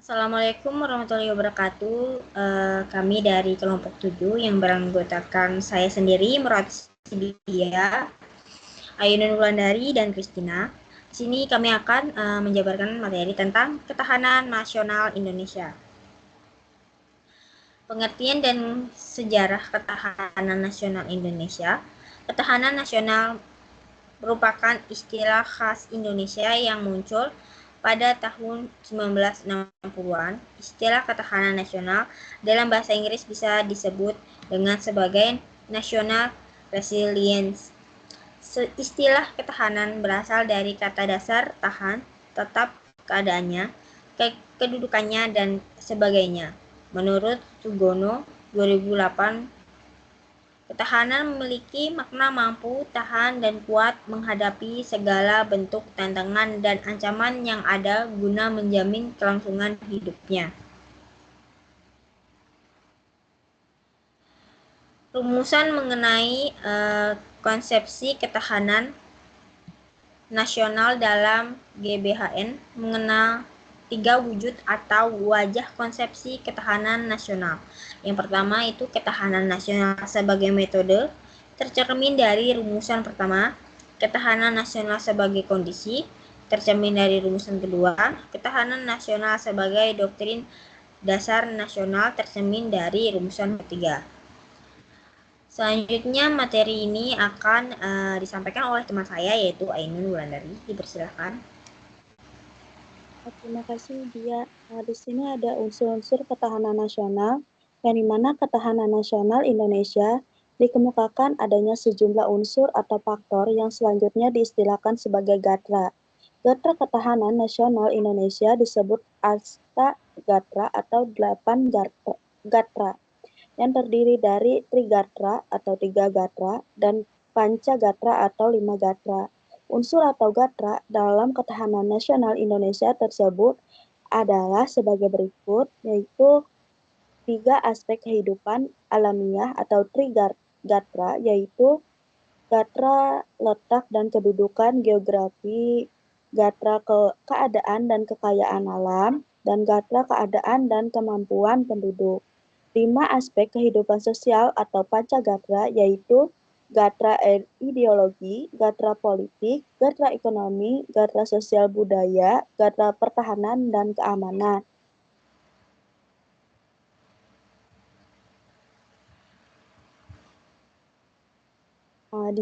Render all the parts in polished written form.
Assalamualaikum warahmatullahi wabarakatuh. Kami dari kelompok 7 yang beranggotakan saya sendiri, Murat Sidia, Ayunun Wulandari, dan Kristina. Di sini kami akan menjabarkan materi tentang ketahanan nasional Indonesia. Pengertian dan sejarah ketahanan nasional Indonesia. Ketahanan nasional merupakan istilah khas Indonesia yang muncul pada tahun 1960-an. Istilah ketahanan nasional dalam bahasa Inggris bisa disebut dengan sebagai national resilience. Istilah ketahanan berasal dari kata dasar tahan, tetap keadaannya, kedudukannya, dan sebagainya. Menurut Sugono 2008, ketahanan memiliki makna mampu tahan dan kuat menghadapi segala bentuk tantangan dan ancaman yang ada guna menjamin kelangsungan hidupnya. Rumusan mengenai konsepsi ketahanan nasional dalam GBHN mengenal 3 wujud atau wajah konsepsi ketahanan nasional. Yang pertama itu ketahanan nasional sebagai metode, tercermin dari rumusan pertama, ketahanan nasional sebagai kondisi, tercermin dari rumusan kedua, ketahanan nasional sebagai doktrin dasar nasional, tercermin dari rumusan ketiga. Selanjutnya materi ini akan disampaikan oleh teman saya yaitu Ainun Wulandari. Dipersilakan. Terima kasih Dia. Di sini ada unsur-unsur ketahanan nasional, yang dimana ketahanan nasional Indonesia dikemukakan adanya sejumlah unsur atau faktor yang selanjutnya diistilahkan sebagai GATRA. GATRA ketahanan nasional Indonesia disebut Asta GATRA atau 8 GATRA yang terdiri dari Trigatra atau 3 Gatra dan Panca Gatra atau 5 Gatra. Unsur atau gatra dalam ketahanan nasional Indonesia tersebut adalah sebagai berikut, yaitu 3 aspek kehidupan alamiah atau Trigatra, yaitu gatra letak dan kedudukan geografi, gatra keadaan dan kekayaan alam, dan gatra keadaan dan kemampuan penduduk. 5 aspek kehidupan sosial atau Pancagatra, yaitu gatra ideologi, gatra politik, gatra ekonomi, gatra sosial budaya, gatra pertahanan, dan keamanan. Di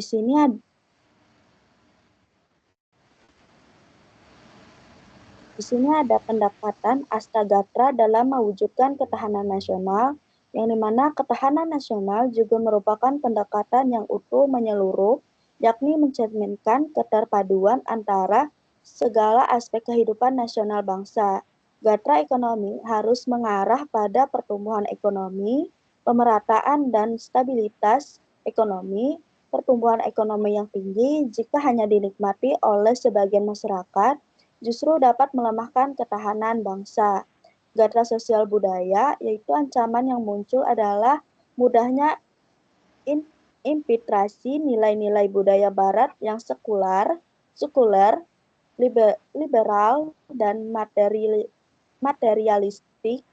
sini ada pendekatan Astagatra dalam mewujudkan ketahanan nasional, yang dimana ketahanan nasional juga merupakan pendekatan yang utuh menyeluruh, yakni mencerminkan keterpaduan antara segala aspek kehidupan nasional bangsa. Gatra ekonomi harus mengarah pada pertumbuhan ekonomi, pemerataan dan stabilitas ekonomi, pertumbuhan ekonomi yang tinggi jika hanya dinikmati oleh sebagian masyarakat, justru dapat melemahkan ketahanan bangsa. Gatra sosial budaya, yaitu ancaman yang muncul adalah mudahnya infiltrasi nilai-nilai budaya barat yang sekuler, liberal, dan materialistik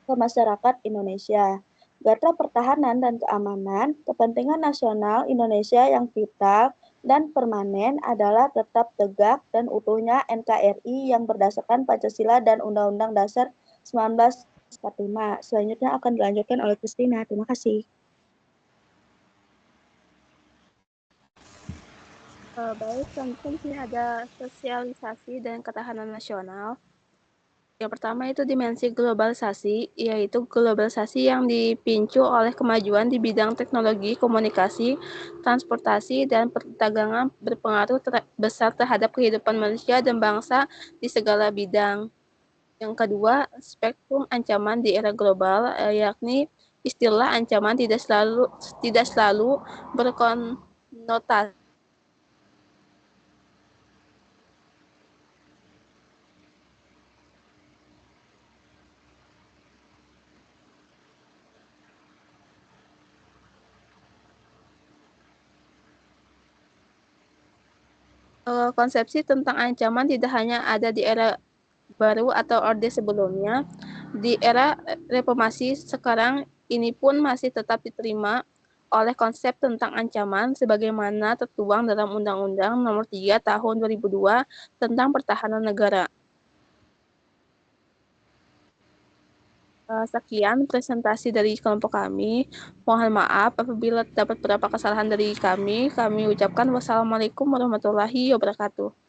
ke masyarakat Indonesia. Gatra pertahanan dan keamanan, kepentingan nasional Indonesia yang vital dan permanen adalah tetap tegak dan utuhnya NKRI yang berdasarkan Pancasila dan Undang-Undang Dasar 1945. Selanjutnya akan dilanjutkan oleh Kristina. Terima kasih. Baik, selanjutnya ada sosialisasi dan ketahanan nasional. Yang pertama itu dimensi globalisasi, yaitu globalisasi yang dipicu oleh kemajuan di bidang teknologi, komunikasi, transportasi, dan perdagangan berpengaruh besar terhadap kehidupan manusia dan bangsa di segala bidang. Yang kedua, spektrum ancaman di era global, yakni istilah ancaman tidak selalu berkonotasi konsepsi tentang ancaman tidak hanya ada di era baru atau orde sebelumnya, di era reformasi sekarang ini pun masih tetap diterima oleh konsep tentang ancaman sebagaimana tertuang dalam Undang-Undang Nomor 3 Tahun 2002 tentang Pertahanan Negara. Sekian presentasi dari kelompok kami. Mohon maaf apabila terdapat beberapa kesalahan dari kami. Kami ucapkan wassalamualaikum warahmatullahi wabarakatuh.